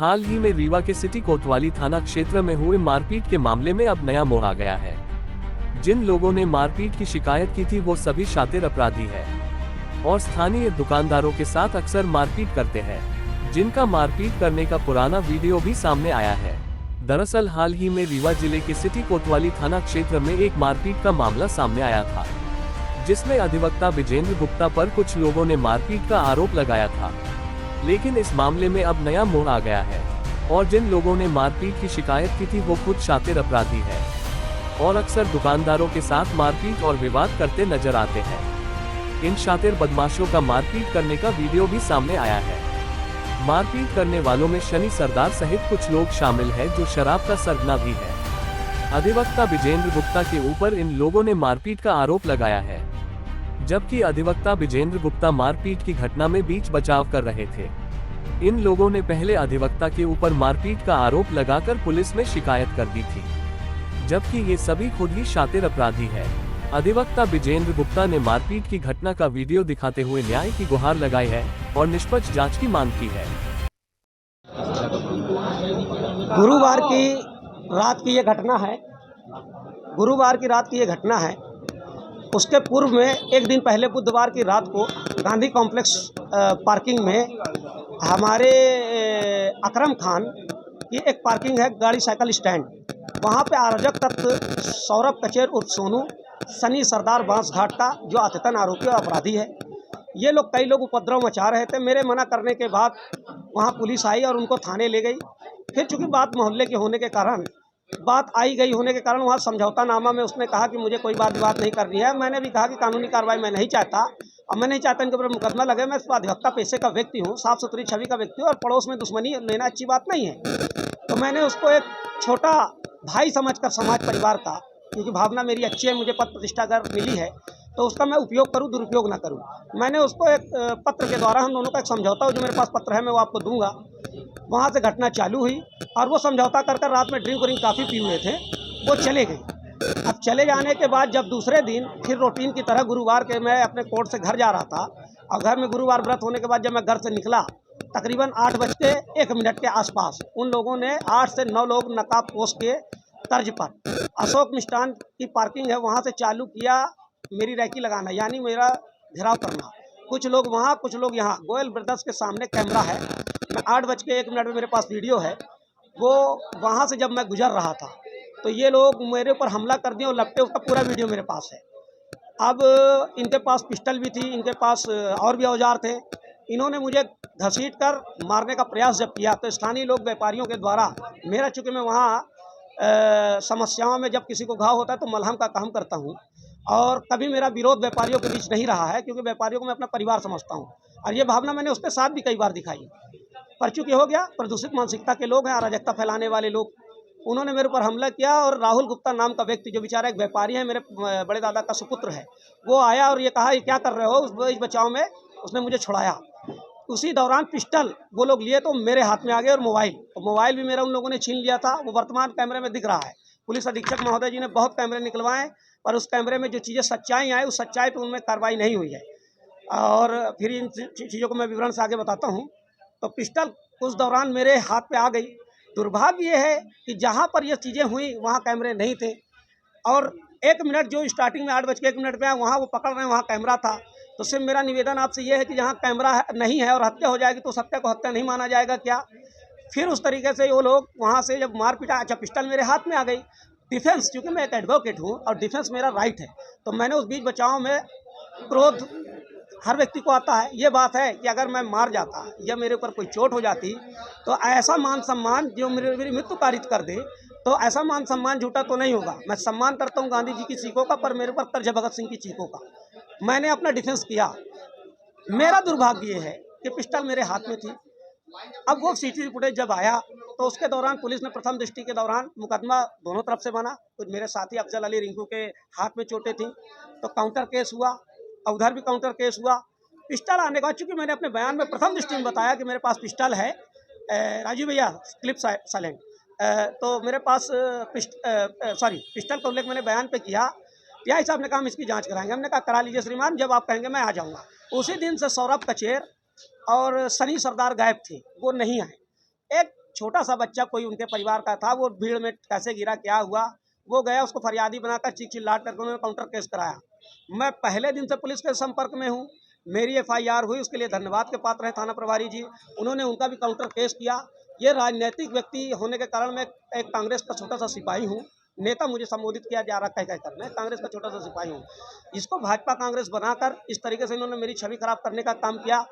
हाल ही में रीवा के सिटी कोतवाली थाना क्षेत्र में हुए मारपीट के मामले में अब नया मोड़ आ गया है। जिन लोगों ने मारपीट की शिकायत की थी वो सभी शातिर अपराधी है और स्थानीय दुकानदारों के साथ अक्सर मारपीट करते हैं, जिनका मारपीट करने का पुराना वीडियो भी सामने आया है। दरअसल हाल ही में रीवा जिले के सिटी कोतवाली थाना क्षेत्र में एक मारपीट का मामला सामने आया था, जिसमें अधिवक्ता विजेंद्र गुप्ता पर कुछ लोगों ने मारपीट का आरोप लगाया था। लेकिन इस मामले में अब नया मोड़ आ गया है और जिन लोगों ने मारपीट की शिकायत की थी वो खुद शातिर अपराधी है और अक्सर दुकानदारों के साथ मारपीट और विवाद करते नजर आते हैं। इन शातिर बदमाशों का मारपीट करने का वीडियो भी सामने आया है। मारपीट करने वालों में शनि सरदार सहित कुछ लोग शामिल हैं जो शराब का सरगना भी है। अधिवक्ता विजेंद्र गुप्ता के ऊपर इन लोगों ने मारपीट का आरोप लगाया है, जबकि अधिवक्ता विजेंद्र गुप्ता मारपीट की घटना में बीच बचाव कर रहे थे। इन लोगों ने पहले अधिवक्ता के ऊपर मारपीट का आरोप लगाकर पुलिस में शिकायत कर दी थी, जबकि ये सभी खुद ही शातिर अपराधी है। अधिवक्ता विजेंद्र गुप्ता ने मारपीट की घटना का वीडियो दिखाते हुए न्याय की गुहार लगाई है और निष्पक्ष जांच की मांग की है। गुरुवार की रात की ये घटना है। गुरुवार की रात की ये घटना है। उसके पूर्व में एक दिन पहले बुधवार की रात को गांधी कॉम्प्लेक्स पार्किंग में हमारे अकरम खान की एक पार्किंग है, गाड़ी साइकिल स्टैंड, वहाँ पे अराजक तत्व सौरभ कचेर उर्फ सोनू, सनी सरदार बांसघाट का जो आततन आरोपी और अपराधी है, ये लोग कई लोग उपद्रव मचा रहे थे। मेरे मना करने के बाद वहाँ पुलिस आई और उनको थाने ले गई। फिर चूँकि बात मोहल्ले के होने के कारण, बात आई गई होने के कारण वहाँ समझौता नामा में उसने कहा कि मुझे कोई बात नहीं करनी है। मैंने भी कहा कि कानूनी कार्रवाई मैं नहीं चाहता और मैं नहीं चाहता इनके ऊपर मुकदमा लगे। मैं अधिवक्ता पेशे का व्यक्ति हूँ, साफ सुथरी छवि का व्यक्ति हूँ और पड़ोस में दुश्मनी लेना अच्छी बात नहीं है। तो मैंने उसको एक छोटा भाई समझकर समाज परिवार का, क्योंकि भावना मेरी अच्छी है, मुझे पद प्रतिष्ठा अगर मिली है तो उसका मैं उपयोग करूं, दुरुपयोग ना करूं। मैंने उसको एक पत्र के द्वारा, हम दोनों का एक समझौता हो, जो मेरे पास पत्र है मैं वो आपको दूंगा। वहाँ से घटना चालू हुई और वो समझौता कर रात में ड्रिंक व्रिंक काफ़ी पी हुए थे, वो चले गए। अब चले जाने के बाद जब दूसरे दिन फिर रूटीन की तरह गुरुवार के मैं अपने कोर्ट से घर जा रहा था और घर में गुरुवार व्रत होने के बाद जब मैं घर से निकला तकरीबन 8:01 के आसपास उन लोगों ने 8 से 9 लोग नकाबपोश के तर्ज पर अशोक मिष्ठान की पार्किंग है वहाँ से चालू किया मेरी रैकी लगाना, यानी मेरा घेराव करना। कुछ लोग वहाँ, कुछ लोग यहाँ। गोयल ब्रदर्स के सामने कैमरा है, मैं 8:01 में मेरे पास वीडियो है। वो वहाँ से जब मैं गुजर रहा था तो ये लोग मेरे ऊपर हमला कर दिए और लपटे, उसका पूरा वीडियो मेरे पास है। अब इनके पास पिस्टल भी थी, इनके पास और भी औजार थे। इन्होंने मुझे घसीट कर मारने का प्रयास जब किया तो स्थानीय लोग, व्यापारियों के द्वारा, मेरा चूँकि मैं वहाँ समस्याओं में जब किसी को घाव होता है तो मलहम का काम करता हूँ और कभी मेरा विरोध व्यापारियों के बीच नहीं रहा है, क्योंकि व्यापारियों को मैं अपना परिवार समझता हूँ और ये भावना मैंने उसके साथ भी कई बार दिखाई। पर चूँकि हो गया, प्रदूषित मानसिकता के लोग हैं, अराजकता फैलाने वाले लोग, उन्होंने मेरे ऊपर हमला किया और राहुल गुप्ता नाम का व्यक्ति, जो बेचारा एक व्यापारी है, मेरे बड़े दादा का सुपुत्र है, वो आया और ये कहा ये क्या कर रहे हो। उस बचाव में उसने मुझे छुड़ाया। उसी दौरान पिस्टल वो लोग लिए तो मेरे हाथ में आ गए और मोबाइल भी मेरा उन लोगों ने छीन लिया था। वो वर्तमान कैमरे में दिख रहा है। पुलिस अधीक्षक महोदय जी ने बहुत कैमरे निकलवाए पर उस कैमरे में जो चीज़ें सच्चाई आई, उस सच्चाई पर उनमें कार्रवाई नहीं हुई है। और फिर इन चीज़ों को मैं विवरण से आगे बताता हूँ। तो पिस्टल उस दौरान मेरे हाथ पे आ गई। दुर्भाग्य ये है कि जहाँ पर ये चीज़ें हुई वहाँ कैमरे नहीं थे और 1 मिनट जो स्टार्टिंग में 8:01 पे वहाँ वो पकड़ रहे हैं, वहाँ कैमरा था। तो सिर्फ मेरा निवेदन आपसे ये है कि जहाँ कैमरा नहीं है और हत्या हो जाएगी तो हत्या को हत्या नहीं माना जाएगा क्या। फिर उस तरीके से वो लोग वहाँ से जब मार पीटा, अच्छा पिस्टल मेरे हाथ में आ गई। डिफेंस, क्योंकि मैं एक एडवोकेट हूँ और डिफेंस मेरा राइट है, तो मैंने उस बीच बचाव में, क्रोध हर व्यक्ति को आता है। ये बात है कि अगर मैं मार जाता या मेरे ऊपर कोई चोट हो जाती तो ऐसा मान सम्मान जो मेरी मृत्यु कारित कर दे, तो ऐसा मान सम्मान झूठा तो नहीं होगा। मैं सम्मान करता हूँ गांधी जी की सीखों का, पर मेरे ऊपर कर्ज भगत सिंह की चीखों का। मैंने अपना डिफेंस किया। मेरा दुर्भाग्य ये है कि पिस्टल मेरे हाथ में थी। अब वो सीसीटीवी फुटेज जब आया तो उसके दौरान पुलिस ने प्रथम दृष्टि के दौरान मुकदमा दोनों तरफ से बना। कुछ मेरे साथी अफजल अली रिंकू के हाथ में चोटें थी तो काउंटर केस हुआ, उधर भी काउंटर केस हुआ। पिस्टल आने के बाद, चूँकि मैंने अपने बयान में प्रथम दृष्टि में बताया कि मेरे पास पिस्टल है, राजू भैया क्लिप साइलेंट, तो मेरे पास पिस्टल को उल्लेख मैंने बयान पे किया। टीआई साहब ने कहा हम इसकी जांच कराएंगे। हमने कहा करा लीजिए श्रीमान, जब आप कहेंगे मैं आ जाऊंगा। उसी दिन से सौरभ कचेर और सनी सरदार गायब थे, वो नहीं आए। एक छोटा सा बच्चा कोई उनके परिवार का था, वो भीड़ में कैसे गिरा, क्या हुआ, वो गया, उसको फरियादी बनाकर चीख चिल्लाट करके उन्होंने काउंटर केस कराया। मैं पहले दिन से पुलिस के संपर्क में हूँ, मेरी एफआईआर हुई, उसके लिए धन्यवाद के पात्र हैं थाना प्रभारी जी, उन्होंने उनका भी काउंटर केस किया। ये राजनीतिक व्यक्ति होने के कारण मैं एक कांग्रेस का छोटा सा सिपाही हूँ, नेता मुझे संबोधित किया जा रहा कह कर, मैं कांग्रेस का छोटा सा सिपाही हूँ। इसको भाजपा कांग्रेस बनाकर इस तरीके से इन्होंने मेरी छवि खराब करने का काम किया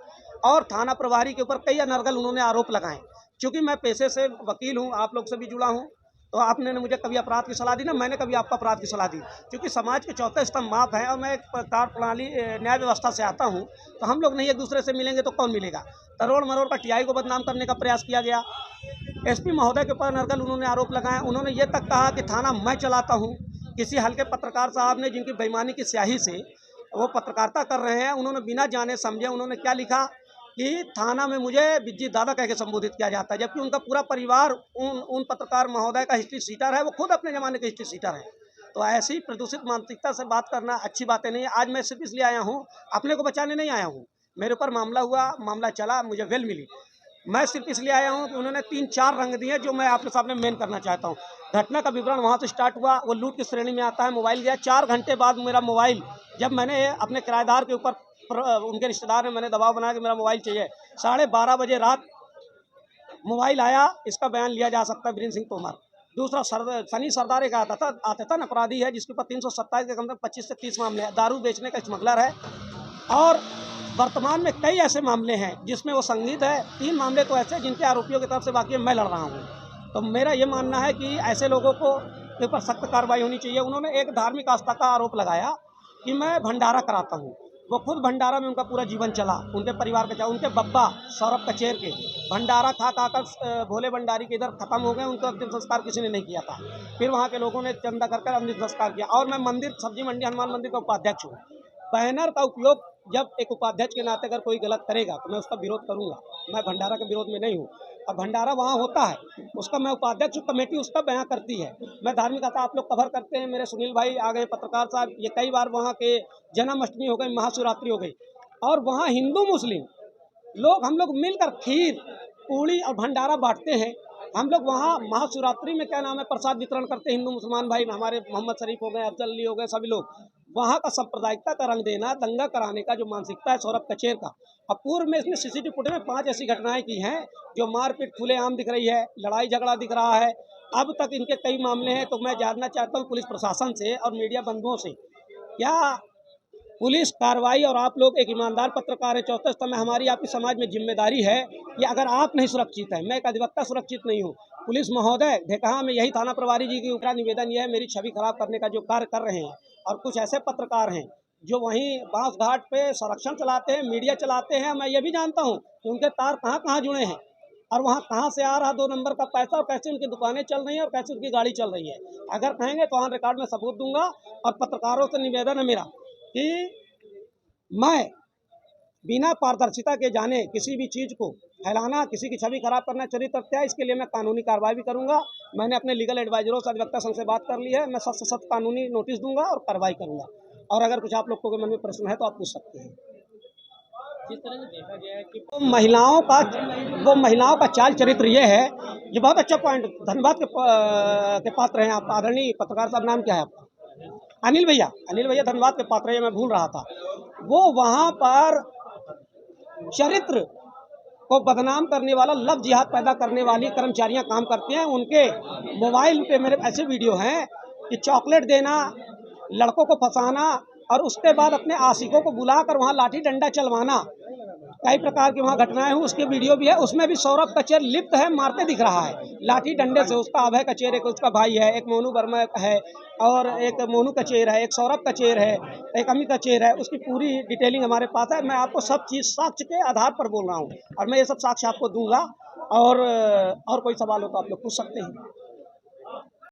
और थाना प्रभारी के ऊपर कई अनर्गल उन्होंने आरोप लगाए। चूँकि मैं पेशे से वकील हूँ, आप लोग से भी जुड़ा हूँ, तो आपने मुझे कभी अपराध की सलाह दी ना, मैंने कभी आपको अपराध की सलाह दी, क्योंकि समाज के चौथे स्तंभ आप हैं और मैं एक कार्य प्रणाली न्याय व्यवस्था से आता हूं, तो हम लोग नहीं एक दूसरे से मिलेंगे तो कौन मिलेगा। तरोड़ मरोड़ का टीआई को बदनाम करने का प्रयास किया गया। एसपी महोदय के ऊपर नरगल उन्होंने आरोप लगाए। उन्होंने ये तक कहा कि थाना मैं चलाता हूँ। किसी हल्के पत्रकार साहब ने, जिनकी बेईमानी की स्याही से वो पत्रकारिता कर रहे हैं, उन्होंने बिना जाने समझे उन्होंने क्या लिखा कि थाना में मुझे बिज्जी दादा कह के संबोधित किया जाता है, जबकि उनका पूरा परिवार उन पत्रकार महोदय का हिस्ट्री सीटर है, वो खुद अपने ज़माने के हिस्ट्री सीटर है। तो ऐसी प्रदूषित मानसिकता से बात करना अच्छी बातें नहीं है। आज मैं सिर्फ इसलिए आया हूँ, अपने को बचाने नहीं आया हूँ। मेरे ऊपर मामला हुआ, मामला चला, मुझे बेल मिली। मैं सिर्फ इसलिए आया हूँ कि उन्होंने 3-4 रंग दिए, जो मैं आपके सामने मेन करना चाहता हूँ। घटना का विवरण वहाँ से स्टार्ट हुआ, वो लूट की श्रेणी में आता है। मोबाइल गया 4 घंटे बाद मेरा मोबाइल, जब मैंने अपने किराएदार के ऊपर, उनके रिश्तेदार ने, मैंने दबाव बनाया कि मेरा मोबाइल चाहिए, 12:30 बजे रात मोबाइल आया। इसका बयान लिया जा सकता है वीरेंद्र सिंह तोमर। दूसरा सनी सरदार एक आततान अपराधी है, जिसके ऊपर 327 के कम से कम 25 से 30 मामले हैं। दारू बेचने का स्मगलर है और वर्तमान में कई ऐसे मामले हैं जिसमें वो संलिप्त है। 3 मामले तो ऐसे जिनके आरोपियों की तरफ से बाकी मैं लड़ रहा हूँ। तो मेरा ये मानना है कि ऐसे लोगों को के ऊपर सख्त कार्रवाई होनी चाहिए। उन्होंने एक धार्मिक आस्था का आरोप लगाया कि मैं भंडारा कराता हूँ। वो खुद भंडारा में उनका पूरा जीवन चला, उनके परिवार का चला। उनके बब्बा सौरभ कचेर के भंडारा खा कर भोले भंडारी के इधर खत्म हो गए, उनका अंतिम संस्कार किसी ने नहीं किया था। फिर वहाँ के लोगों ने चंदा कर अंतिम संस्कार किया। और मैं मंदिर, सब्जी मंडी हनुमान मंदिर का उपाध्यक्ष हूँ। बैनर का उपयोग जब एक उपाध्यक्ष के नाते अगर कोई गलत करेगा तो मैं उसका विरोध करूंगा। मैं भंडारा के विरोध में नहीं हूँ। अब भंडारा वहाँ होता है, उसका मैं उपाध्यक्ष, कमेटी उसका बयां करती है। मैं धार्मिक कथा आप लोग कवर करते हैं, मेरे सुनील भाई आ गए, पत्रकार साहब, ये कई बार वहाँ के जन्माष्टमी हो गई, महाशिवरात्रि हो गई, और वहाँ हिंदू मुस्लिम लोग, हम लोग मिलकर खीर, पूड़ी और भंडारा बांटते हैं। हम लोग वहाँ महाशिवरात्रि में क्या नाम है, प्रसाद वितरण करते हैं। हिंदू मुसलमान भाई, हमारे मोहम्मद शरीफ हो गए, अफजल अली हो गए, सभी लोग। वहाँ का सांप्रदायिकता का रंग देना, दंगा कराने का जो मानसिकता है सौरभ कचेर का। अब पूर्व में इसने सीसीटीवी फुटेज में 5 ऐसी घटनाएं की हैं जो मारपीट खुलेआम दिख रही है, लड़ाई झगड़ा दिख रहा है। अब तक इनके कई मामले हैं। तो मैं जानना चाहता हूँ पुलिस प्रशासन से और मीडिया बंधुओं से, क्या पुलिस कार्रवाई, और आप लोग एक ईमानदार पत्रकार है, चौथे स्तंभ में हमारी आपकी समाज में जिम्मेदारी है कि अगर आप नहीं सुरक्षित है, मैं एक अधिवक्ता सुरक्षित नहीं हूँ, पुलिस महोदय ढेकहा में यही थाना प्रभारी जी की ऊपर निवेदन यह है, मेरी छवि खराब करने का जो कार्य कर रहे हैं, और कुछ ऐसे पत्रकार हैं जो वहीं बांस घाट पे संरक्षण चलाते हैं, मीडिया चलाते हैं। मैं ये भी जानता हूँ कि उनके तार कहाँ कहाँ जुड़े हैं और वहाँ कहाँ से आ रहा 2 नंबर का पैसा, और कैसे उनकी दुकानें चल रही हैं और कैसे उनकी गाड़ी चल रही है। अगर कहेंगे तो वहाँ रिकॉर्ड में सबूत दूंगा। और पत्रकारों से निवेदन है मेरा कि मैं बिना पारदर्शिता के जाने किसी भी चीज़ को फैलाना, किसी की छवि खराब करना चरित्र हत्या, इसके लिए मैं कानूनी कार्रवाई भी करूंगा। मैंने अपने लीगल एडवाइजरों से, अधिवक्ता संघ से बात कर ली है। मैं सख्त से सख्त कानूनी नोटिस दूंगा और कार्रवाई करूंगा। और अगर कुछ आप लोगों के मन में प्रश्न है तो आप पूछ सकते हैं। जिस तरह से देखा गया है कि वो महिलाओं का चाल चरित्र ये है, ये बहुत अच्छा पॉइंट, धन्यवाद के पात्र हैं आप। आदरणीय पत्रकार साहब, नाम क्या है आपका? अनिल भैया धन्यवाद के पात्र हैं, मैं भूल रहा था। वो वहाँ पर चरित्र को बदनाम करने वाला, लव जिहाद पैदा करने वाली कर्मचारियां काम करती हैं। उनके मोबाइल पे मेरे ऐसे वीडियो हैं कि चॉकलेट देना, लड़कों को फंसाना और उसके बाद अपने आशिकों को बुलाकर वहाँ लाठी डंडा चलवाना, कई प्रकार की वहाँ घटनाएं हुई। उसके वीडियो भी है, उसमें भी सौरभ कचेर लिप्त है, मारते दिख रहा है लाठी डंडे से। उसका अभय कचेर, एक उसका भाई है, एक मोनू वर्मा है, और एक मोनू कचेर है, एक सौरभ कचेर है, एक अमित कचेर है। उसकी पूरी डिटेलिंग हमारे पास है। मैं आपको सब चीज़ साक्ष्य के आधार पर बोल रहा हूँ और मैं ये सब साक्ष्य आपको दूंगा। और कोई सवाल हो तो आप लोग पूछ सकते हैं।